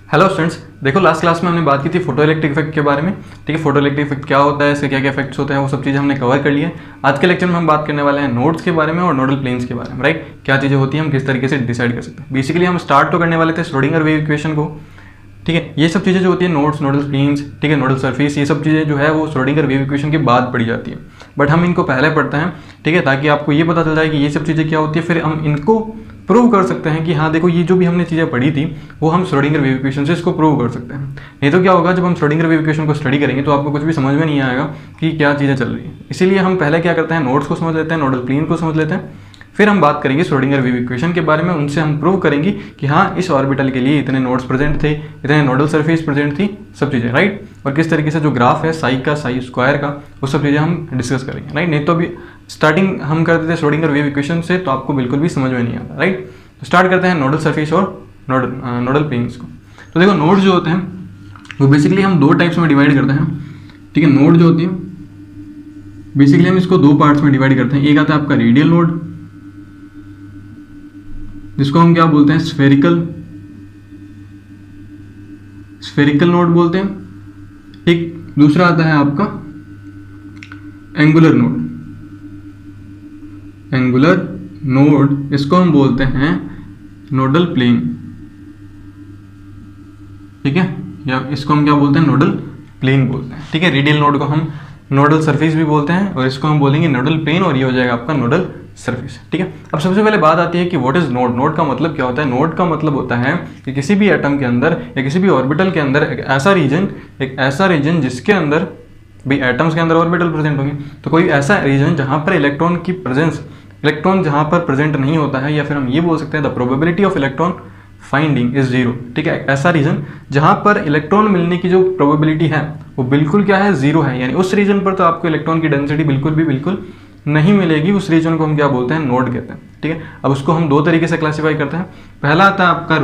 Hello students, देखो last class में हमने बात की थी फोटो इलेक्ट्रिक इफेक्ट के बारे में। ठीक है, फोटो इलेक्ट्रिक इफेक्ट क्या होता है, इसके क्या क्या इफेक्ट्स होते हैं, वो सब चीज़ें हमने कवर कर लिया है। आज के लेक्चर में हम बात करने वाले हैं नोड्स के बारे में और नोडल प्लेन्स के बारे में। राइट, क्या चीज़ें होती हैं, हम किस तरीके से डिसाइड कर सकते हैं। बेसिकली हम स्टार्ट तो करने वाले थे श्रोडिंगर वेव इक्वेशन को। ठीक है, ये सब चीज़ें जो होती है नोड्स, नोडल प्लेन्स, ठीक है, नोडल सरफेस, ये सब चीज़ें जो है वो श्रोडिंगर वेव इक्वेशन के बाद पढ़ी जाती है, बट हम इनको पहले पढ़ते हैं। ठीक है, ताकि आपको ये पता चल जाए कि ये सब चीज़ें क्या होती है, फिर हम इनको प्रूव कर सकते हैं कि हाँ देखो ये जो भी हमने चीज़ें पढ़ी थी वो हम श्रोडिंगर वेव इक्वेशन से इसको प्रूव कर सकते हैं। नहीं तो क्या होगा, जब हम श्रोडिंगर वेव इक्वेशन को स्टडी करेंगे तो आपको कुछ भी समझ में नहीं आएगा कि क्या चीज़ें चल रही हैं। इसीलिए हम पहले क्या करते हैं, नोड्स को समझ लेते हैं, नोडल प्लेन को समझ लेते हैं, फिर हम बात करेंगे श्रोडिंगर वेव इक्वेशन के बारे में। उनसे हम प्रूव करेंगे कि हाँ इस ऑर्बिटल के लिए इतने नोड्स प्रेजेंट थे, इतने नोडल सरफेस प्रेजेंट थी, सब चीज़ें। राइट, और किस तरीके से जो ग्राफ है साई का, साई स्क्वायर का, वो सब चीज़ें हम डिस्कस करेंगे। राइट, नहीं तो अभी स्टार्टिंग हम करते थे श्रोडिंगर वेव इक्वेशन से तो आपको बिल्कुल भी समझ में नहीं आता। राइट, तो स्टार्ट करते हैं नोडल सरफेस और नोडल प्लेन्स को। तो देखो नोड जो होते हैं वो बेसिकली हम दो टाइप्स में डिवाइड करते हैं। ठीक है, नोड जो होती है बेसिकली हम इसको दो पार्ट्स में डिवाइड करते हैं। एक आता है आपका रेडियल नोड, जिसको हम क्या बोलते हैं, स्फेरिकल नोड बोलते हैं। ठीक, दूसरा आता है आपका एंगुलर नोड, इसको हम बोलते हैं नोडल प्लेन। ठीक है, या इसको हम क्या बोलते हैं, नोडल प्लेन बोलते हैं। ठीक है, रेडियल नोड को हम नोडल सरफेस भी बोलते हैं और इसको हम बोलेंगे नोडल प्लेन, और ये हो जाएगा आपका नोडल सरफेस। ठीक है, अब सबसे पहले बात आती है कि व्हाट इज नोड। नोड का मतलब क्या होता है? नोड का मतलब होता है कि किसी भी एटम के अंदर या किसी भी ऑर्बिटल के अंदर एक ऐसा रीजन जिसके अंदर भी एटम्स के अंदर ऑर्बिटल प्रेजेंट होंगे, तो कोई ऐसा रीजन जहां पर इलेक्ट्रॉन जहां पर प्रेजेंट नहीं होता है, या फिर हम ये बोल सकते हैं the probability of electron finding is zero. ठीक है, ऐसा रीजन जहां पर इलेक्ट्रॉन मिलने की जो प्रोबेबिलिटी है वो बिल्कुल क्या है, जीरो है। यानी उस रीजन पर तो आपको इलेक्ट्रॉन की डेंसिटी बिल्कुल नहीं मिलेगी। उस रीजन को हम क्या बोलते हैं, नोड कहते हैं। ठीक है, अब उसको हम दो तरीके से क्लासीफाई करते हैं। पहला आता है आपका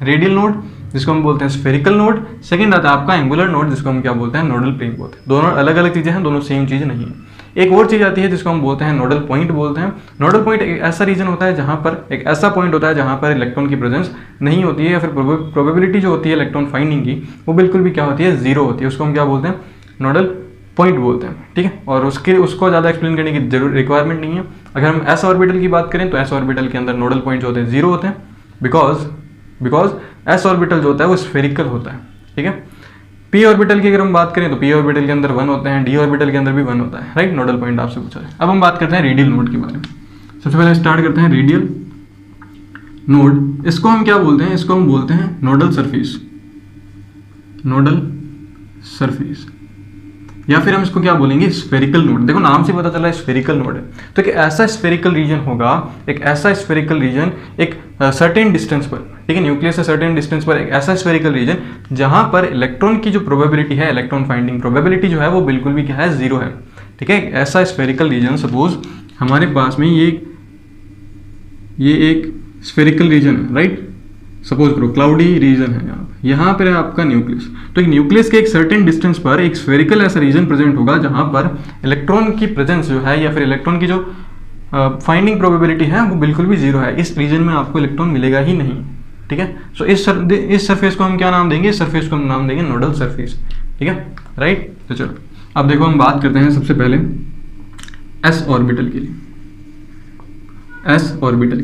रेडियल नोड, जिसको हम बोलते हैं स्फेरिकल नोड। सेकंड आता है आपका एंगुलर नोड, जिसको हम क्या बोलते हैं, नोडल प्लेन बोलते हैं। दोनों अलग अलग चीजें हैं, दोनों सेम चीज नहीं है। एक और चीज आती है जिसको हम बोलते हैं नोडल पॉइंट बोलते हैं। नोडल पॉइंट एक ऐसा रीजन होता है जहां पर एक ऐसा पॉइंट होता है जहां पर इलेक्ट्रॉन की प्रेजेंस नहीं होती है, या फिर प्रोबेबिलिटी जो होती है इलेक्ट्रॉन फाइंडिंग की वो बिल्कुल भी क्या होती है, जीरो होती है। उसको हम क्या बोलते हैं, नोडल पॉइंट बोलते हैं। ठीक है, और उसको ज़्यादा एक्सप्लेन करने की जरूर रिक्वायरमेंट नहीं है। अगर हम एस ऑर्बिटल की बात करें तो एस ऑर्बिटल के अंदर नोडल पॉइंट जो होते हैं जीरो होते हैं, बिकॉज एस ऑर्बिटल जो होता है वो स्फेरिकल होता है। ठीक है, पी ऑर्बिटल की अगर हम बात करें तो पी ऑर्बिटल के अंदर 1 होते हैं, डी ऑर्बिटल के अंदर भी 1 होता है। राइट, नोडल पॉइंट आपसे पूछा है। अब हम बात करते हैं रेडियल नोड के बारे में। सबसे पहले स्टार्ट करते हैं रेडियल नोड। इसको हम क्या बोलते हैं, इसको हम बोलते हैं नोडल सरफेस, या फिर हम इसको क्या बोलेंगे, स्फेरिकल नोड। देखो नाम से पता चला है स्फेरिकल नोड है, तो एक ऐसा स्फेरिकल रीजन होगा, एक सर्टेन डिस्टेंस पर, ठीक है, न्यूक्लियस से सर्टेन डिस्टेंस पर एक ऐसा स्फेरिकल रीजन जहां पर इलेक्ट्रॉन की जो प्रोबेबिलिटी है, इलेक्ट्रॉन फाइंडिंग प्रोबेबिलिटी जो है वो बिल्कुल भी क्या है, जीरो है। ठीक है, ऐसा स्फेरिकल रीजन, सपोज हमारे पास में ये एक स्फेरिकल रीजन है। राइट, सपोज करो क्लाउडी रीजन है, यहाँ पर है आपका न्यूक्लियस। तो न्यूक्लियस के एक सर्टेन डिस्टेंस पर एक स्फेरिकल ऐसा रीजन प्रेजेंट होगा जहां पर इलेक्ट्रॉन की प्रेजेंस जो है, या फिर इलेक्ट्रॉन की जो फाइंडिंग प्रोबेबिलिटी है वो बिल्कुल भी जीरो है। इस रीजन में आपको इलेक्ट्रॉन मिलेगा ही नहीं। ठीक है, सो इस सरफेस को हम क्या नाम देंगे, इस सरफेस को हम नाम देंगे नोडल सरफेस। ठीक है, राइट। तो चलो अब देखो हम बात करते हैं सबसे पहले एस ऑर्बिटल के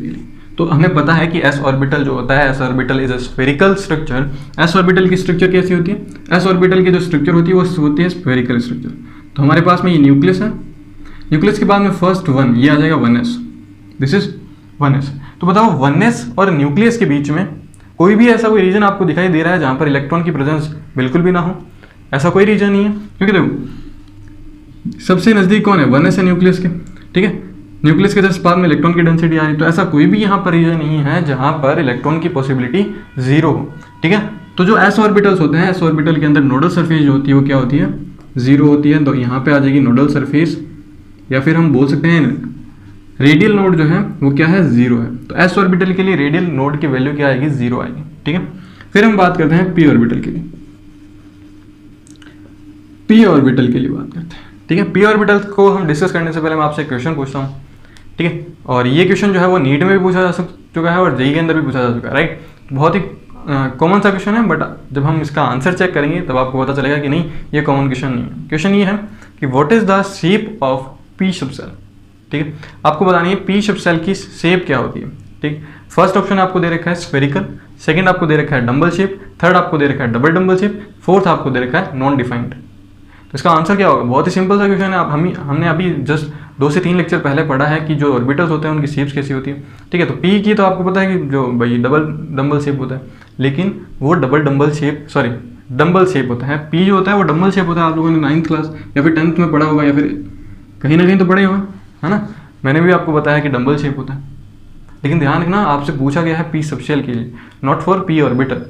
लिए। तो हमें पता है कि एस ऑर्बिटल जो होता है, S orbital is a spherical structure. S orbital की स्ट्रक्चर कैसी होती है, एस ऑर्बिटल की जो स्ट्रक्चर होती है वो होती है स्फेरिकल स्ट्रक्चर। तो हमारे पास में ये न्यूक्लियस है, न्यूक्लियस के बाद में फर्स्ट 1, ये आ जाएगा 1s, दिस इज 1s। तो बताओ 1s और न्यूक्लियस के बीच में कोई रीजन आपको दिखाई दे रहा है जहां पर इलेक्ट्रॉन की प्रेजेंस बिल्कुल भी ना हो? ऐसा कोई रीजन नहीं है, क्योंकि देखो सबसे नजदीक कौन है, 1s है न्यूक्लियस के। ठीक है, न्यूक्लियस के जस्ट बाद में इलेक्ट्रॉन की डेंसिटी आ रही है, तो ऐसा कोई भी यहाँ पर रीजन नहीं है जहां पर इलेक्ट्रॉन की पॉसिबिलिटी जीरो हो। ठीक है, तो जो एस ऑर्बिटल्स होते हैं, एस ऑर्बिटल के अंदर नोडल सरफेस जो होती है वो क्या होती है, जीरो होती है। तो यहाँ पे आ जाएगी नोडल सरफेस, या फिर हम बोल सकते हैं रेडियल नोड जो है वो क्या है, जीरो है। तो एस ऑर्बिटल के लिए रेडियल नोड की वैल्यू क्या आएगी, जीरो आएगी। ठीक है, फिर हम बात करते हैं पी ऑर्बिटल के लिए। बात करते हैं। ठीक है, पी ऑर्बिटल को हम डिस्कस करने से पहले मैं आपसे क्वेश्चन पूछता हूँ। ठीक है, और ये क्वेश्चन जो है वो नीट में भी पूछा जा चुका है और जेईई के अंदर भी पूछा जा चुका है। राइट, बहुत ही कॉमन सा क्वेश्चन है, बट जब हम इसका आंसर चेक करेंगे तब आपको पता चलेगा कि नहीं, ये कॉमन क्वेश्चन नहीं है। क्वेश्चन ये है कि what is the shape of P सब सेल। ठीक है, आपको बतानी है पी सब सेल की शेप क्या होती है। ठीक, फर्स्ट ऑप्शन आपको दे रखा है स्फेरिकल, सेकंड आपको दे रखा है डम्बल शेप, थर्ड आपको दे रखा है डबल डम्बल शेप, फोर्थ आपको दे रखा है नॉन डिफाइंड। तो इसका आंसर क्या होगा? बहुत ही सिंपल सा क्वेश्चन है। आप हमने अभी जस्ट 2 से 3 लेक्चर पहले पढ़ा है कि जो ऑर्बिटल्स होते हैं उनकी शेप्स कैसी होती है। ठीक है, तो पी की तो आपको पता है कि जो भाई डबल डम्बल शेप होता है, लेकिन वो डम्बल शेप होता है। पी जो होता है वो डम्बल शेप होता है। आप लोगों ने 9th क्लास या फिर 10th में पढ़ा होगा, या फिर कहीं ना कहीं तो पढ़े होगा, है ना। मैंने भी आपको बताया कि डम्बल शेप होता है, लेकिन ध्यान रखना आपसे पूछा गया है पी सबशेल के लिए, not for P orbital.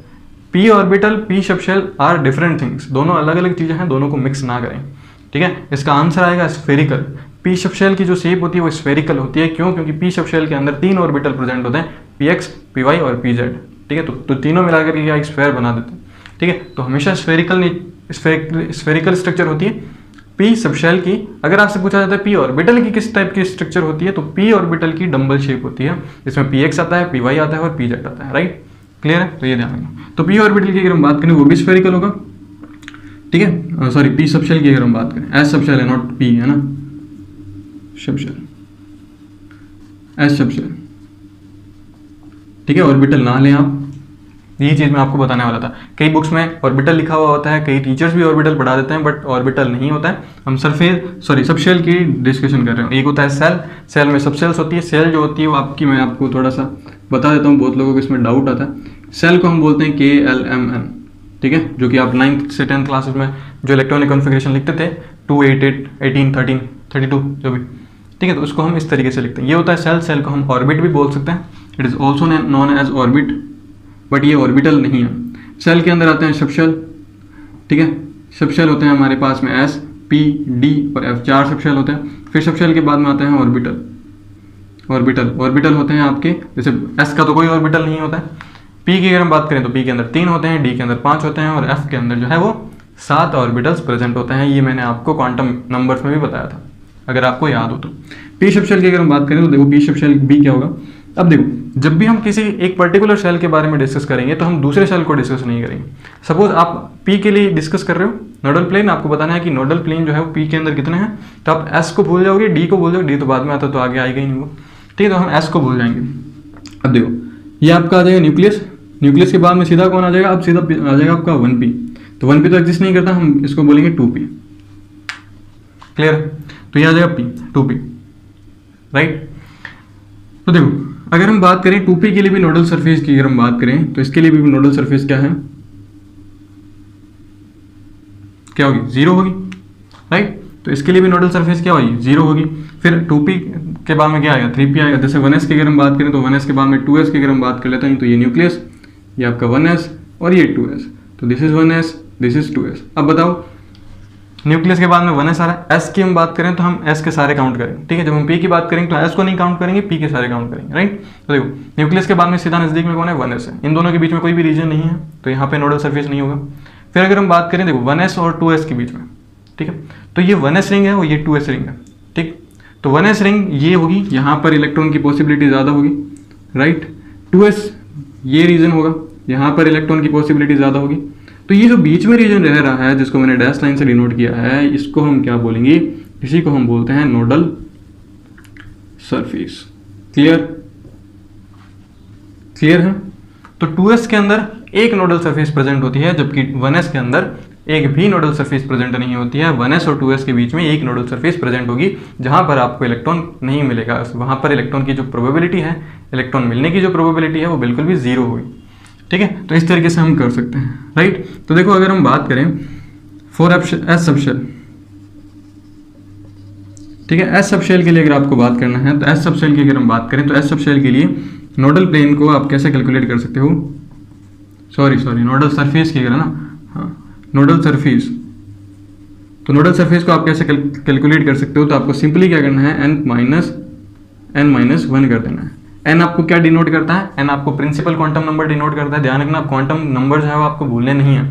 P orbital, P subshell are different things, दोनों अलग अलग चीज़ें हैं, दोनों को मिक्स ना करें। ठीक है, इसका आंसर आएगा स्फेरिकल। पी सबशेल की जो शेप होती है वो स्फेरिकल होती है। क्यों? क्योंकि पी सबशेल के अंदर 3 ऑर्बिटल प्रेजेंट होते हैं, पी एक्स, पी वाई और पी जेड। ठीक है, तो तीनों मिलाकर के एक स्फेयर बना देते हैं। ठीक है, तो हमेशा स्फेरिकल स्ट्रक्चर होती है पी सबशेल की। अगर आपसे पूछा जाता है पी ऑर्बिटल की किस टाइप की स्ट्रक्चर होती है, तो पी ऑर्बिटल की डम्बल शेप होती है, जिसमें पी एक्स आता है, पी वाई आता है और पी जेड आता है। राइट, क्लियर है? तो ये ध्यान रखना। तो पी ऑर्बिटल की अगर हम बात करें वो भी स्फेरिकल होगा। ठीक है, सॉरी, पी सबशेल की अगर हम बात करें, एस सबशेल है, नॉट पी, है ना, सबशेल, एस सबशेल। ठीक है, ऑर्बिटल ना लें आप, यही चीज़ मैं आपको बताने वाला था। कई बुक्स में ऑर्बिटल लिखा हुआ होता है, कई टीचर्स भी ऑर्बिटल पढ़ा देते हैं, बट ऑर्बिटल नहीं होता है। हम सबशेल की डिस्कशन कर रहे हैं। एक होता है सेल, सेल में सबसेल्स होती है। सेल जो होती है वो आपकी, मैं आपको थोड़ा सा बता देता हूँ, बहुत लोगों को इसमें डाउट आता है। सेल को हम बोलते हैं KLMN। ठीक है, जो कि आप 9th से 10th क्लासेस में जो इलेक्ट्रॉनिक कॉन्फ़िगरेशन लिखते थे, 2, 8, 8, 18, 13, 32 जो भी। ठीक है, तो उसको हम इस तरीके से लिखते हैं। ये होता है सेल। सेल को हम ऑर्बिट भी बोल सकते हैं, it is also known as orbit, but ये ऑर्बिटल नहीं है। सेल के अंदर आते हैं सबशेल। ठीक है, सबशेल होते हैं हमारे पास में S, P, D और F, 4 सबशेल होते हैं। फिर सबशेल के बाद में आते हैं ऑर्बिटल होते हैं आपके, जैसे S का तो कोई ऑर्बिटल नहीं होता है। P की अगर हम बात करें तो P के अंदर 3 होते हैं, D के अंदर 5 होते हैं और F के अंदर जो है वो 7 ऑर्बिटल्स प्रेजेंट होते हैं। ये मैंने आपको क्वांटम नंबर्स में भी बताया था, अगर आपको याद हो तो। पी सबशेल की अगर हम बात करें तो देखो पी सबशेल बी क्या होगा। अब देखो, जब भी हम किसी एक पर्टिकुलर सेल के बारे में डिस्कस करेंगे तो हम दूसरे सेल को डिस्कस नहीं करेंगे। सपोज आप पी के लिए डिस्कस कर रहे हो नोडल प्लेन, आपको बताना है कि नोडल प्लेन जो है वो पी के अंदर कितने हैं, तो आप एस को भूल जाओगे, डी को भूल जाओगे, डी तो बाद में आता तो आगे आएगा ही नहीं वो। ठीक है, तो हम एस को भूल जाएंगे। अब देखो, ये आपका आ जाएगा न्यूक्लियस। न्यूक्लियस के बाद में सीधा कौन आ जाएगा? अब सीधा आ जाएगा आपका 1p। तो 1p तो एग्जिस्ट नहीं करता, हम इसको बोलेंगे 2p। क्लियर? तो ये आ जाएगा p, 2p। राइट, तो देखो, अगर हम बात करें 2p के लिए भी नोडल सरफेस की, अगर हम बात करें तो इसके लिए भी नोडल सरफेस क्या है, क्या होगी? 0 होगी। राइट, तो इसके लिए भी नोडल सरफेस क्या होगी? 0 होगी। फिर 2p के बाद में क्या आएगा? 3p आएगा। जैसे 1s की अगर हम बात करें तो 1s के बाद में 2s की अगर हम बात कर लेते हैं तो ये न्यूक्लियस, ये आपका 1s और ये 2s, तो this is 1s, this is 2s। अब बताओ, न्यूक्लियस के बाद में 1s आ रहा है, s की हम बात करें तो हम s के सारे काउंट करेंगे। ठीक है, जब हम p की बात करेंगे तो s को नहीं काउंट करेंगे, p के सारे काउंट करेंगे। राइट, तो देखो, न्यूक्लियस के बाद में सीधा नजदीक में कौन है? 1s है। इन दोनों के बीच में कोई भी रीजन नहीं है, तो यहाँ पे नोडल सरफेस नहीं होगा। फिर अगर हम बात करें, देखो 1s और 2s के बीच में, ठीक है, तो ये 1s रिंग है और ये 2s रिंग है। ठीक, तो 1s रिंग ये होगी, यहाँ पर इलेक्ट्रॉन की पॉसिबिलिटी ज़्यादा होगी। राइट, 2s ये रीजन होगा, यहाँ पर इलेक्ट्रॉन की पॉसिबिलिटी ज़्यादा होगी। तो ये जो बीच में रीजन रह रहा है, जिसको मैंने डैश लाइन से डिनोट किया है, इसको हम क्या बोलेंगे? इसी को हम बोलते हैं नोडल सरफेस। क्लियर? क्लियर है? तो 2s के अंदर एक नोडल सरफेस प्रेजेंट होती है, जबकि 1s के अंदर एक भी नोडल सरफेस प्रेजेंट नहीं होती है। 1s और 2s के बीच में एक नोडल सरफेस प्रेजेंट होगी, जहां पर आपको इलेक्ट्रॉन नहीं मिलेगा। वहां पर इलेक्ट्रॉन की जो प्रोबेबिलिटी है, इलेक्ट्रॉन मिलने की जो प्रोबेबिलिटी है, वो बिल्कुल भी 0 होगी। ठीक है, तो इस तरीके से हम कर सकते हैं। राइट, तो देखो, अगर हम बात करें फॉर एस सबशेल, ठीक है, एस सबशेल के लिए अगर आपको बात करना है, तो एस सबशेल की अगर हम बात करें तो एस सबशेल के लिए नोडल प्लेन को आप कैसे कैलकुलेट कर सकते हो? सॉरी, नोडल सरफेस की अगर है ना, हाँ, नोडल सरफेस। तो नोडल सरफेस को आप कैसे कैलकुलेट कर सकते हो? तो आपको सिंपली क्या करना है? n माइनस 1 कर देना है। n आपको क्या डिनोट करता है? n आपको प्रिंसिपल क्वांटम नंबर डिनोट करता है। ध्यान रखना, क्वांटम नंबर जो है वो आपको भूलने नहीं है।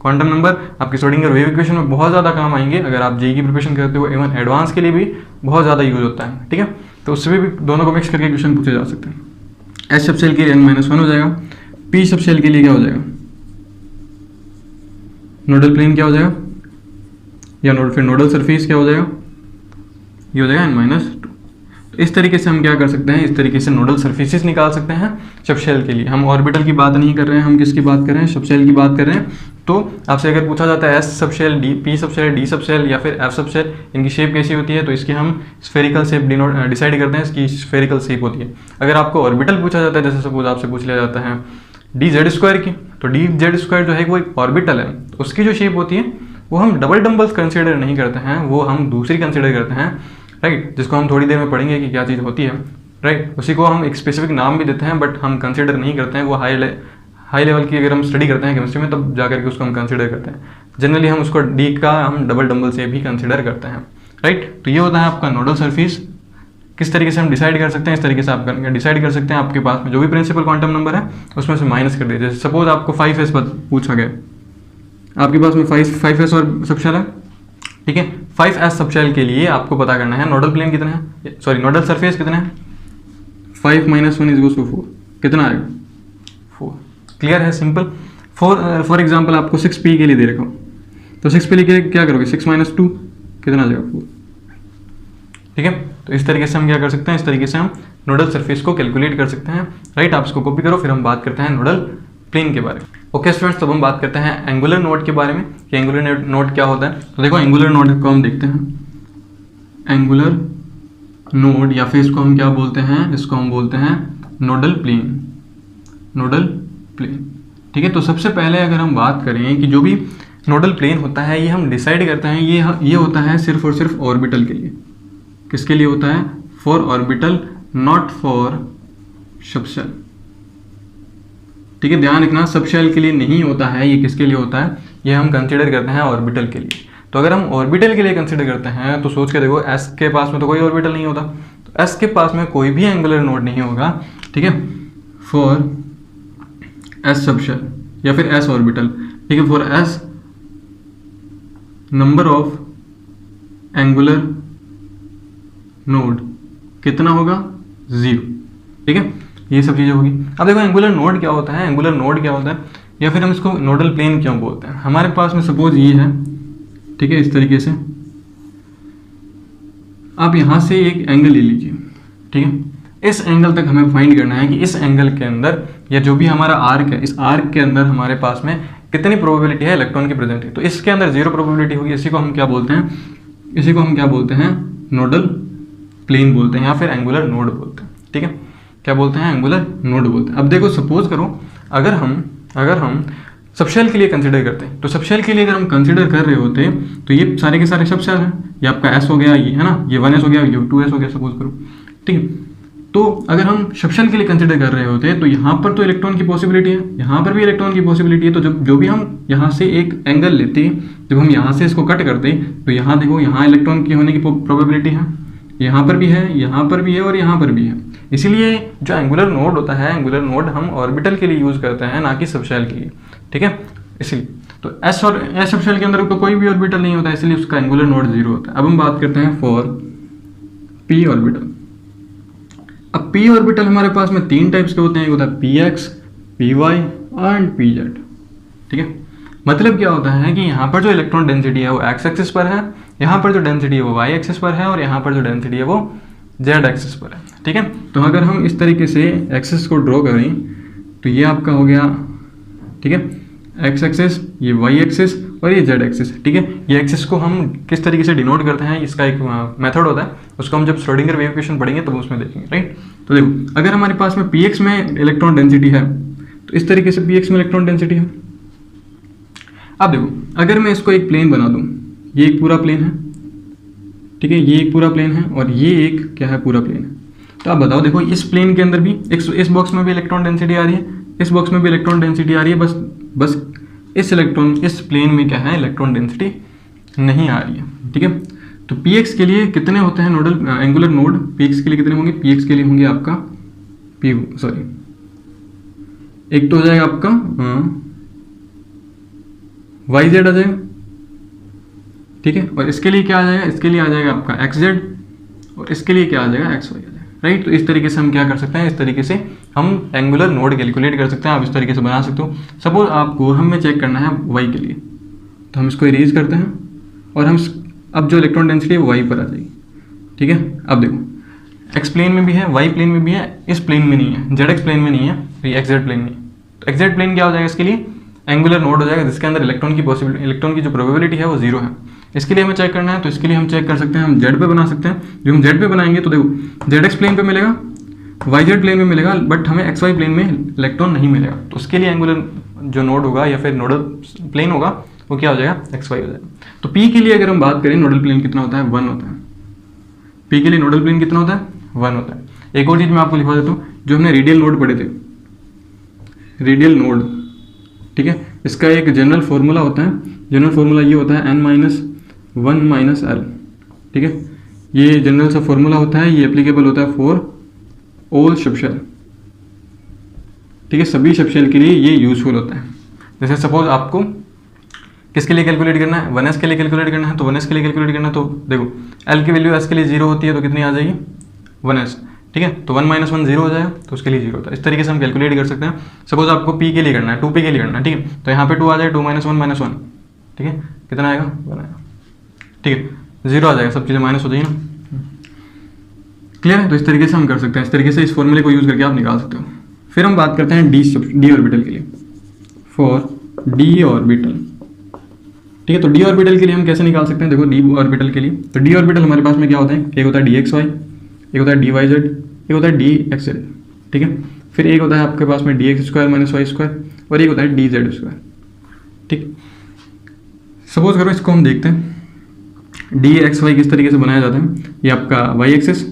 क्वांटम नंबर आपके श्रोडिंगर वेव इक्वेशन में बहुत ज़्यादा काम आएंगे। अगर आप जेईई की प्रिपरेशन करते हो, इवन एडवांस के लिए भी बहुत ज़्यादा यूज होता है। ठीक है, तो उससे भी दोनों को मिक्स करके क्वेश्चन पूछे जा सकते हैं। एस सबशेल के लिए n-1 हो जाएगा, पी सब शेल के लिए क्या हो जाएगा, नोडल प्लेन क्या हो जाएगा, या फिर नोडल सरफेस क्या हो जाएगा, ये हो जाएगा n-2। तो इस तरीके से हम क्या कर सकते हैं, इस तरीके से नोडल सरफेसेस निकाल सकते हैं सबशेल के लिए। हम ऑर्बिटल की बात नहीं कर रहे हैं, हम किसकी बात कर रहे हैं, सबशेल की बात कर रहे हैं। तो आपसे अगर पूछा जाता है S subshell, D P subshell, D subshell या फिर एफ सबशेल, इनकी शेप कैसी होती है, तो इसकी हम स्फेरिकल शेप डिसाइड करते हैं, इसकी स्फेरिकल शेप होती है। अगर आपको ऑर्बिटल पूछा जाता है, जैसे सपोज आपसे पूछ लिया जाता है डी जेड स्क्वायर की, तो डी जेड स्क्वायर जो है वो एक ऑर्बिटल है, तो उसकी जो शेप होती है वो हम डबल डम्बल्स कंसिडर नहीं करते हैं, वो हम दूसरी कंसिडर करते हैं, राइट, जिसको हम थोड़ी देर में पढ़ेंगे कि क्या चीज़ होती है, राइट। उसी को हम एक स्पेसिफिक नाम भी देते हैं, बट हम कंसिडर नहीं करते हैं, वो हाई लेवल की अगर हम स्टडी करते हैं केमिस्ट्री में तब जाकर के उसको हम कंसिडर करते हैं। जनरली हम उसको डी का हम डबल डम्बल से भी कंसिडर करते हैं, राइट। तो ये होता है आपका नोडल सरफेस। किस तरीके से हम डिसाइड कर सकते हैं, इस तरीके से आप डिसाइड कर सकते हैं। आपके पास में जो भी प्रिंसिपल क्वांटम नंबर है उसमें से माइनस कर दीजिए। जैसे सपोज आपको 5s पूछा गया, आपके पास में 5s और सबशेल है, ठीक है। 5s सबशेल के लिए आपको पता करना है नोडल प्लेन कितना है, सॉरी नोडल सरफेस कितना है, 5 - 1 = 4, कितना आएगा 4। क्लियर है, सिंपल। फॉर एग्जाम्पल आपको 6p के लिए दे रखा हूँ, तो 6p के लिए क्या करोगे, 6 - 2 कितना आ जाएगा 4, ठीक है। तो इस तरीके से हम क्या कर सकते हैं, इस तरीके से हम नोडल सरफेस को कैलकुलेट कर सकते हैं, राइट। आप इसको कॉपी करो, फिर हम बात करते हैं नोडल प्लेन के बारे में। ओके स्टूडेंट्स, तब हम बात करते हैं एंगुलर नोड के बारे में कि एंगुलर नोड क्या होता है। तो देखो एंगुलर नोड को हम देखते हैं, एंगुलर नोड या फिर इसको हम क्या बोलते हैं, इसको हम बोलते हैं नोडल प्लेन, नोडल प्लेन, ठीक है। तो सबसे पहले अगर हम बात करें कि जो भी नोडल प्लेन होता है ये हम डिसाइड करते हैं, ये होता है सिर्फ और सिर्फ ऑर्बिटल के लिए। किसके लिए होता है, for orbital, not for subshell, ठीक है। ध्यान रखना, सबशेल के लिए नहीं होता है, ये किसके लिए होता है, ये हम कंसीडर करते हैं ऑर्बिटल के लिए। तो अगर हम ऑर्बिटल के लिए कंसीडर करते हैं तो सोच के देखो, एस के पास में तो कोई ऑर्बिटल नहीं होता, तो एस के पास में कोई भी एंगुलर नोड नहीं होगा, ठीक है, फॉर एस सबशेल या फिर एस ऑर्बिटल, ठीक है। For S number of angular node कितना होगा, 0, ठीक है। ये सब चीज़ें होगी। अब देखो एंगुलर नोड क्या होता है, एंगुलर नोड क्या होता है, या फिर हम इसको नोडल प्लेन क्यों बोलते हैं। हमारे पास में सपोज ये है, ठीक है, इस तरीके से आप यहाँ से एक एंगल ले लीजिए, ठीक है। इस एंगल तक हमें फाइंड करना है कि इस एंगल के अंदर या जो भी हमारा आर्क है, इस आर्क के अंदर हमारे पास में कितनी प्रोबेबिलिटी है इलेक्ट्रॉन की प्रेजेंट है। तो इसके अंदर 0 प्रोबेबिलिटी होगी। इसी को हम क्या बोलते हैं, इसी को हम क्या बोलते हैं, नोडल प्लेन बोलते हैं या फिर एंगुलर नोड बोलते हैं, ठीक है। क्या बोलते हैं, एंगुलर नोड बोलते हैं। अब देखो सपोज करो अगर हम सबशेल के लिए कंसीडर करते हैं, तो सबशेल के लिए अगर हम कंसीडर कर रहे होते तो ये सारे के सारे सबशेल हैं, ये आपका एस हो गया, ये है ना, ये 1s हो गया, ये 2s हो गया, सपोज करो, ठीक है। तो अगर हम सबशेल के लिए कंसीडर कर रहे होते तो यहाँ पर तो इलेक्ट्रॉन की पॉसिबिलिटी है, यहाँ पर भी इलेक्ट्रॉन की पॉसिबिलिटी है। तो जब जो भी हम यहाँ से एक एंगल लेते, जब हम यहाँ से इसको कट करते तो यहाँ देखो, यहाँ इलेक्ट्रॉन की होने की प्रोबेबिलिटी है, यहाँ पर भी है, यहाँ पर भी है और यहाँ पर भी है। इसीलिए जो एंगुलर नोड होता है, एंगुलर नोड हम ऑर्बिटल के लिए यूज़ करते हैं, ना कि सबशेल के लिए, ठीक है। इसलिए तो एस और एस सबशेल के अंदर तो कोई भी ऑर्बिटल नहीं होता, इसलिए उसका एंगुलर नोड 0 होता है। अब हम बात करते हैं फॉर पी ऑर्बिटल। अब पी ऑर्बिटल हमारे पास में 3 टाइप्स के होते हैं, एक होता है P X, P Y and P Z, ठीक है। मतलब क्या होता है कि यहाँ पर जो इलेक्ट्रॉन डेंसिटी है वो एक्स एक्सिस पर है, यहाँ पर जो डेंसिटी है वो वाई एक्सिस पर है और यहाँ पर जो डेंसिटी है वो जेड एक्सिस पर है, ठीक है। तो अगर हम इस तरीके से एक्सिस को ड्रॉ करें तो ये आपका हो गया, ठीक है, एक्स एक्सिस, ये वाई एक्सिस और ये जेड एक्सिस, ठीक है। ये एक्सिस को हम किस तरीके से डिनोट करते हैं, इसका एक मेथड होता है, उसको हम जब श्रोडिंगर वेव इक्वेशन पढ़ेंगे तब उसमें देखेंगे, राइट। तो देखो अगर हमारे पास में पी एक्स में इलेक्ट्रॉन डेंसिटी है तो इस तरीके से पी एक्स में इलेक्ट्रॉन डेंसिटी है। अब देखो अगर मैं इसको एक प्लेन बना दूँ, ये एक पूरा प्लेन है, ठीक है, ये एक पूरा प्लेन है और ये एक क्या है, पूरा प्लेन है। तो आप बताओ, देखो इस प्लेन के अंदर भी इस बॉक्स में भी इलेक्ट्रॉन डेंसिटी आ रही है, इस बॉक्स में भी इलेक्ट्रॉन डेंसिटी आ रही है, बस इस प्लेन में क्या है, इलेक्ट्रॉन डेंसिटी नहीं आ रही है, ठीक है। तो पी एक्स के लिए कितने होते हैं nodal angular node, P x के लिए कितने होंगे, पी एक्स के लिए होंगे आपका एक तो हो जाएगा आपका वाई जेड आ जाएगा, ठीक है। और इसके लिए क्या आ जाएगा, इसके लिए आ जाएगा आपका एक्स जेड और इसके लिए क्या आ जाएगा, एक्स वाई आ जाएगा, राइट। तो इस तरीके से हम क्या कर सकते हैं, इस तरीके से हम एंगुलर नोड कैलकुलेट कर सकते हैं। आप इस तरीके से बना सकते हो। सपोज आपको हमें चेक करना है वाई के लिए, तो हम इसको इरेज करते हैं और हम अब जो इलेक्ट्रॉन डेंसिटी है वो वाई पर आ जाएगी। ठीक है, अब देखो एक्स प्लेन में भी है, वाई प्लेन में भी है, इस प्लेन में नहीं है, जेड एक्स प्लेन में नहीं है, तो ये एक्स जेड प्लेन में है। तो एक्स जेड प्लेन क्या हो जाएगा, इसके लिए एंगुलर नोड हो जाएगा जिसके अंदर इलेक्ट्रॉन की जो प्रोबेबिलिटी है वो जीरो है। इसके लिए हमें चेक करना है, तो इसके लिए हम चेक कर सकते हैं, हम जेड पे बना सकते हैं। जो हम जेड पे बनाएंगे तो देखो जेड एक्स प्लेन पे मिलेगा, वाई जेड प्लेन में मिलेगा, बट हमें एक्स वाई प्लेन में इलेक्ट्रॉन नहीं मिलेगा। तो उसके लिए एंगुलर जो नोड होगा या फिर नोडल प्लेन होगा वो क्या हो जाएगा, एक्स वाई हो जाएगा। तो पी के लिए अगर हम बात करें नोडल प्लेन कितना होता है, 1 होता है। पी के लिए नोडल प्लेन कितना होता है, 1 होता है। एक और चीज़ मैं आपको लिखवा देता हूँ, जो हमने रेडियल नोड पढ़े थे, रेडियल नोड, ठीक है, इसका एक जनरल फॉर्मूला होता है। जनरल फॉर्मूला ये होता है n-1 - l। ठीक है, ये जनरल सा फॉर्मूला होता है, ये एप्लीकेबल होता है फॉर ऑल सबशेल। ठीक है, सभी सबशेल के लिए ये यूजफुल होता है। जैसे सपोज आपको किसके लिए कैलकुलेट करना है, 1s के लिए कैलकुलेट करना है, तो 1s के लिए कैलकुलेट करना है, तो देखो l की वैल्यू s के लिए 0 होती है, तो कितनी आ जाएगी, 1s। ठीक है, तो 1 - 1 0 हो जाएगा, तो उसके लिए 0 होता है। इस तरीके से हम कैलकुलेट कर सकते हैं। सपोज आपको p के लिए करना है, 2p के लिए करना है, ठीक है, तो यहाँ पे 2 आ जाए, 2 - 1 - 1, ठीक है, कितना आएगा, 1 आएगा। ठीक है, 0 आ जाएगा, सब चीज़ें माइनस हो जाएगी ना। क्लियर है। तो इस तरीके से हम कर सकते हैं, इस तरीके से इस फॉर्मूले को यूज़ करके आप निकाल सकते हो। फिर हम बात करते हैं डी ऑर्बिटल के लिए, फॉर डी ऑर्बिटल। ठीक है, तो डी ऑर्बिटल के लिए हम कैसे निकाल सकते हैं, देखो डी ऑर्बिटल के लिए, तो डी ऑर्बिटल हमारे पास में क्या होता है, एक होता है डी एक्स वाई, एक होता है डी वाई जेड, एक होता है डी एक्स जेड। ठीक है, फिर एक होता है आपके पास में D X square - Y square, और एक होता है डी जेड स्क्वायर। ठीक, सपोज करो इसको हम देखते हैं, डी एक्स वाई किस तरीके से बनाया जाता है। ये आपका वाई एक्सिस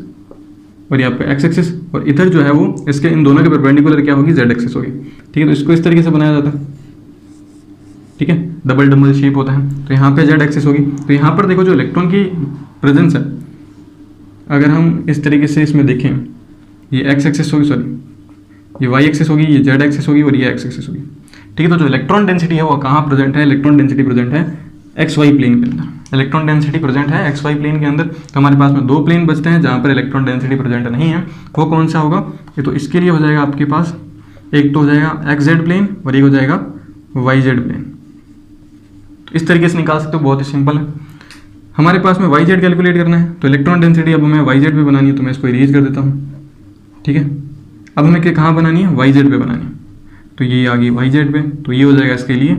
और ये आपका एक्स एक्सिस, और इधर जो है वो इसके इन दोनों के परपेंडिकुलर क्या होगी, जेड एक्सिस होगी। ठीक है, तो इसको इस तरीके से बनाया जाता है। ठीक है, डबल शेप होता है, तो यहाँ पे जेड एक्सिस होगी। तो यहाँ पर देखो जो इलेक्ट्रॉन की प्रेजेंस है, अगर हम इस तरीके से इसमें देखें, ये एक्स एक्सिस होगी, सॉरी ये वाई एक्सिस होगी, ये जेड एक्सिस होगी और ये एक्स एक्सिस होगी। ठीक है, तो जो इलेक्ट्रॉन डेंसिटी है वो कहाँ प्रेजेंट है, इलेक्ट्रॉन डेंसिटी प्रेजेंट है एक्स वाई प्लेन के अंदर। इलेक्ट्रॉन डेंसिटी प्रेजेंट है एक्स वाई प्लेन के अंदर। तो हमारे पास में 2 प्लेन बचते हैं जहाँ पर इलेक्ट्रॉन डेंसिटी प्रेजेंट नहीं है। वो कौन सा होगा, ये तो इसके लिए हो जाएगा आपके पास, एक तो हो जाएगा एक्स जेड प्लेन और एक हो जाएगा वाई जेड प्लेन। इस तरीके से निकाल सकते हो, बहुत ही सिंपल है। हमारे पास में वाई जेड कैलकुलेट करना है, तो इलेक्ट्रॉन डेंसिटी अब हमें वाई जेड पे बनानी है, तो मैं इसको इरेज कर देता हूँ। ठीक है, अब हमें कहाँ बनानी है, वाई जेड पे बनानी है, तो ये आ गई वाई जेड पे, तो ये हो जाएगा इसके लिए,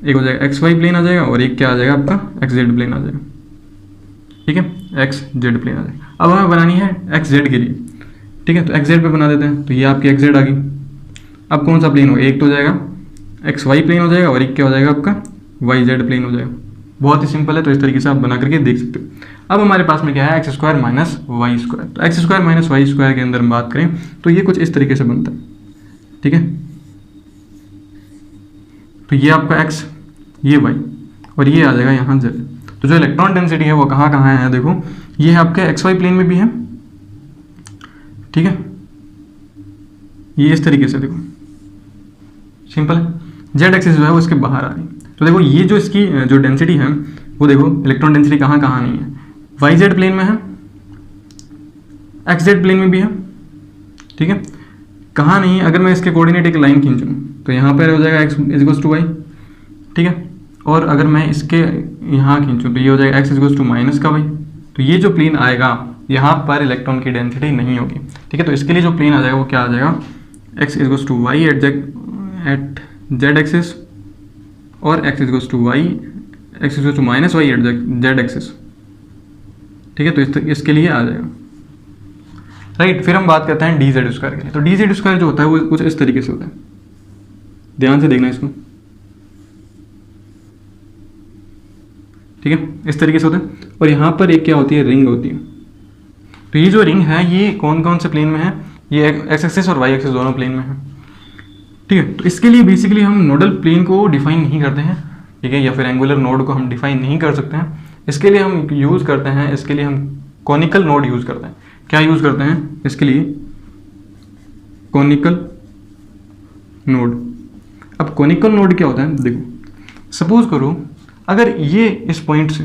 एक हो जाएगा एक्स वाई प्लेन आ जाएगा और एक क्या आ जाएगा आपका एक्स जेड प्लेन आ जाएगा। ठीक है, एक्स जेड प्लेन आ जाएगा। अब हमें बनानी है एक्स जेड के लिए। ठीक है, तो एक्स जेड पे बना देते हैं, तो ये आपकी एक्स जेड आ गई। अब कौन सा प्लेन होगा, एक तो हो जाएगा एक्स वाई प्लेन हो जाएगा और एक क्या हो जाएगा आपका वाई जेड प्लेन हो जाएगा। बहुत ही सिंपल है, तो इस तरीके से आप बना करके देख सकते हो। अब हमारे पास में क्या है, एक्स स्क्वायर - वाई स्क्वायर। तो एक्स स्क्वायर - वाई स्क्वायर के अंदर हम बात करें तो ये कुछ इस तरीके से बनता है। ठीक है, तो ये आपका एक्स, ये वाई और ये आ जाएगा यहाँ जेड। तो जो इलेक्ट्रॉन डेंसिटी है वो कहाँ कहाँ है, देखो ये है आपके एक्स वाई प्लेन में भी है। ठीक है, ये इस तरीके से देखो सिंपल है। जेड एक्सिस जो है वो इसके बाहर आ रही है। तो देखो ये जो इसकी जो डेंसिटी है वो देखो इलेक्ट्रॉन डेंसिटी कहाँ कहाँ नहीं है, वाई जेड प्लेन में है, एक्स जेड प्लेन में भी है। ठीक है, कहाँ नहीं है, अगर मैं इसके कोऑर्डिनेट एक लाइन खींचूँ तो यहाँ पर हो जाएगा एक्स इक्वल्स टू वाई। ठीक है, और अगर मैं इसके यहाँ खींचूँ तो ये हो जाएगा एक्स इक्वल्स टू माइनस का वाई। तो ये जो प्लेन आएगा यहाँ पर इलेक्ट्रॉन की डेंसिटी नहीं होगी। ठीक है, तो इसके लिए जो प्लेन आ जाएगा वो क्या आ जाएगा, x equals to y at z axis और x equals to y, x equals to minus y at z axis. ठीक है, तो इसके लिए आ जाएगा। राइट, फिर हम बात करते हैं डी जेड स्क्वायर के लिए। तो डी जेड स्क्वायर जो होता है वो कुछ इस तरीके से होता है, ध्यान से देखना इसको। ठीक है, इस तरीके से होता है, और यहाँ पर एक क्या होती है, रिंग होती है। तो ये जो रिंग है ये कौन कौन से प्लेन में है, ये एक्स एक्सिस और वाई एक्सिस दोनों प्लेन में है। ठीक है, तो इसके लिए बेसिकली हम नोडल प्लेन को डिफाइन नहीं करते हैं। ठीक है, या फिर एंगुलर नोड को हम डिफाइन नहीं कर सकते हैं। इसके लिए हम यूज़ करते हैं, इसके लिए हम कॉनिकल नोड यूज़ करते हैं। क्या यूज़ करते हैं इसके लिए, कॉनिकल नोड। अब कॉनिकल नोड क्या होता है, देखो सपोज करो अगर ये इस पॉइंट से,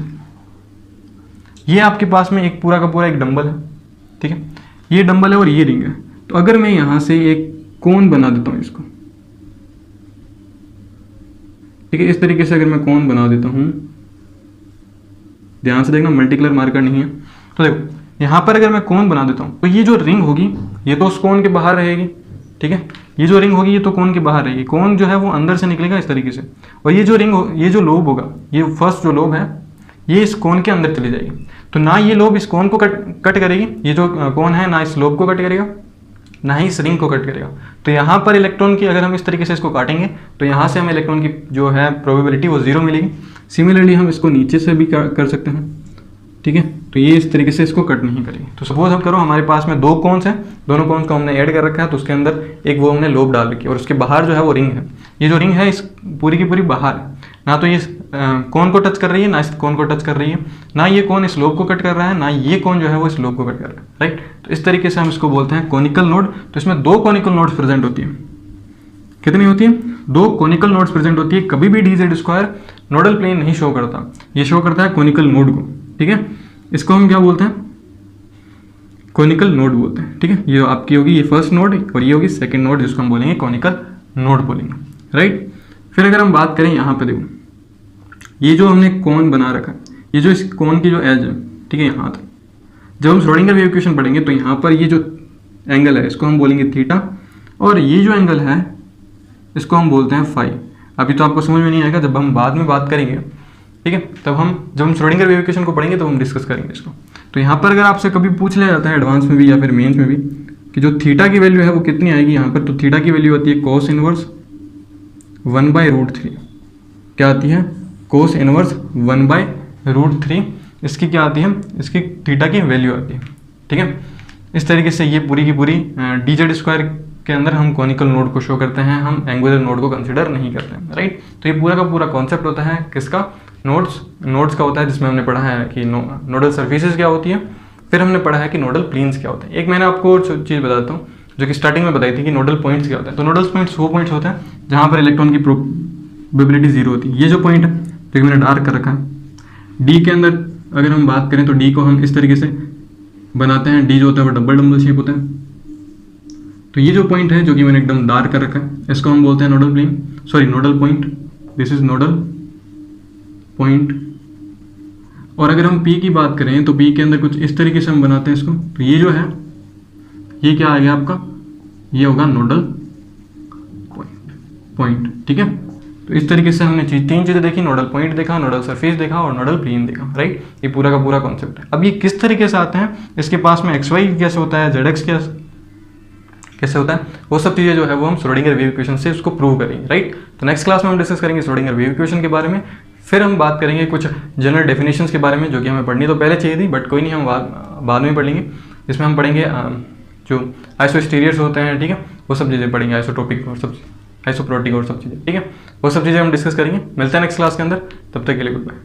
ये आपके पास में एक पूरा का पूरा एक डंबल है। ठीक है, ये डंबल है और ये रिंग है। तो अगर मैं यहाँ से एक कोन बना देता हूँ इसको, ठीक है, इस तरीके से अगर मैं कोन बना देता हूँ, ध्यान से देखना मल्टी कलर मार्कर नहीं है। तो देखो यहाँ पर अगर मैं कोन बना देता हूँ तो ये जो रिंग होगी ये तो उस कोन के बाहर रहेगी, ठीक है, ये जो रिंग होगी ये तो कोन के बाहर रहेगी, कोन जो है वो अंदर से निकलेगा इस तरीके से, और ये जो रिंग ये जो लोब होगा, ये फर्स्ट जो लोब है ये इस कोन के अंदर चली जाएगी। तो ना ये लोब इस कोन को कट करेगी, ये जो कोन है ना इस लोब को कट करेगा ना ही इस रिंग को कट करेगा। तो यहाँ पर इलेक्ट्रॉन की अगर हम इस तरीके से इसको काटेंगे तो यहाँ से हमें इलेक्ट्रॉन की जो है प्रोबेबिलिटी वो 0 मिलेगी। सिमिलरली हम इसको नीचे से भी कर सकते हैं, ठीक है, तो ये इस तरीके से इसको कट नहीं करेंगे। तो सपोज हम करो हमारे पास में 2 कोन्स हैं, दोनों कोन्स को हमने ऐड कर रखा है, तो उसके अंदर एक वो हमने लोब डाल रखी है और उसके बाहर जो है वो रिंग है। ये जो रिंग है इस पूरी की पूरी बाहर है, ना तो ये कोन को टच कर रही है ना इस कोन को टच कर रही है, ना ये कोन इस लोब को कट कर रहा है ना ये कोन जो है वो इस लोब को कट कर रहा है, राइट। तो इस तरीके से हम इसको बोलते हैं कोनिकल नोड। तो इसमें 2 कोनिकल नोड्स प्रेजेंट होती है। कितनी होती है? 2 कोनिकल नोड्स प्रेजेंट होती है। कभी भी DZ² नोडल प्लेन नहीं शो करता, ये शो करता है कोनिकल नोड को, ठीक है। इसको हम क्या बोलते हैं? कोनिकल नोड बोलते हैं, ठीक है। ये आपकी होगी ये फर्स्ट नोड और ये होगी सेकंड नोड, जिसको हम बोलेंगे कोनिकल नोड बोलेंगे, राइट। फिर अगर हम बात करें यहाँ पे देखो, ये जो हमने कोन बना रखा है, ये जो इस कोन की जो एज है, ठीक है, यहाँ तक जब हम श्रोडिंगर वेव इक्वेशन पढ़ेंगे तो यहाँ पर ये जो एंगल है इसको हम बोलेंगे थीटा, और ये जो एंगल है इसको हम बोलते हैं फाई। अभी तो आपको समझ में नहीं आएगा, जब हम बाद में बात करेंगे, ठीक है, जब हम श्रोडिंगर वेव इक्वेशन को पढ़ेंगे तो हम डिस्कस करेंगे इसको। तो यहाँ पर अगर आपसे कभी पूछ लिया जाता है एडवांस में भी या फिर मेंस में भी कि जो थीटा की वैल्यू है वो कितनी आएगी यहाँ पर, तो थीटा की वैल्यू आती है cos इनवर्स 1/√3। क्या आती है? cos inverse 1/√3। इसकी क्या आती है? इसकी थीटा की वैल्यू आती है, ठीक है। इस तरीके से ये पूरी की पूरी DZ² के अंदर हम कोनिकल नोड को शो करते हैं, हम एंगुलर नोड को कंसिडर नहीं करते हैं, राइट। तो ये पूरा का पूरा कॉन्सेप्ट होता है किसका? नोड्स का होता है, जिसमें हमने पढ़ा है कि नोडल सर्फेसेस क्या होती है, फिर हमने पढ़ा है कि नोडल प्लेन्स क्या होते हैं। एक मैंने आपको और चीज़ बताता हूँ जो कि स्टार्टिंग में बताई थी कि नोडल पॉइंट्स क्या होता है। तो नोडल पॉइंट्स वो पॉइंट्स होते हैं जहाँ पर इलेक्ट्रॉन की प्रोबेबिलिटी 0 होती है। ये जो पॉइंट है जो कि मैंने डार्क कर रखा है, डी के अंदर अगर हम बात करें तो डी को हम इस तरीके से बनाते हैं, डी जो होता है वो डबल डम्बल शेप होता है। तो ये जो पॉइंट है जो कि मैंने एकदम डार्क कर रखा है, इसको हम बोलते हैं nodal point. This is nodal point. और अगर हम P की बात करें तो P के अंदर कुछ इस तरीके से हम बनाते हैं इसको। तो ये जो है ये क्या आ गया आपका? ये होगा नोडल पॉइंट, ठीक है। तो इस तरीके से हमने 3 चीज़ें देखी, नोडल पॉइंट देखा, नोडल सरफेस देखा और नोडल प्लेन देखा, राइट। ये पूरा का पूरा कॉन्सेप्ट है। अब ये किस तरीके से आते हैं, इसके पास में XY कैसे होता है, ZX कैसे होता है, वो सब चीज़ें जो है वो हम श्रोडिंगर वेव इक्वेशन से उसको प्रूव करेंगे, राइट। तो नेक्स्ट क्लास में हम डिस्कस करेंगे श्रोडिंगर वेव इक्वेशन के बारे में। फिर हम बात करेंगे कुछ जनरल डेफिनेशंस के बारे में जो कि हमें पढ़नी तो पहले चाहिए थी, बट कोई नहीं, हम बाद में पढ़ लेंगे। इसमें हम पढ़ेंगे जो आइसोस्टीरियर्स होते हैं, ठीक है, वो सब चीज़ें पढ़ेंगे, आइसोट्रोपिक और सब आइसोप्रोटिक और सब चीज़ें, ठीक है, वो सब चीज़ें हम डिस्कस करेंगे। मिलते हैं नेक्स्ट क्लास के अंदर, तब तक के लिए गुड बाय।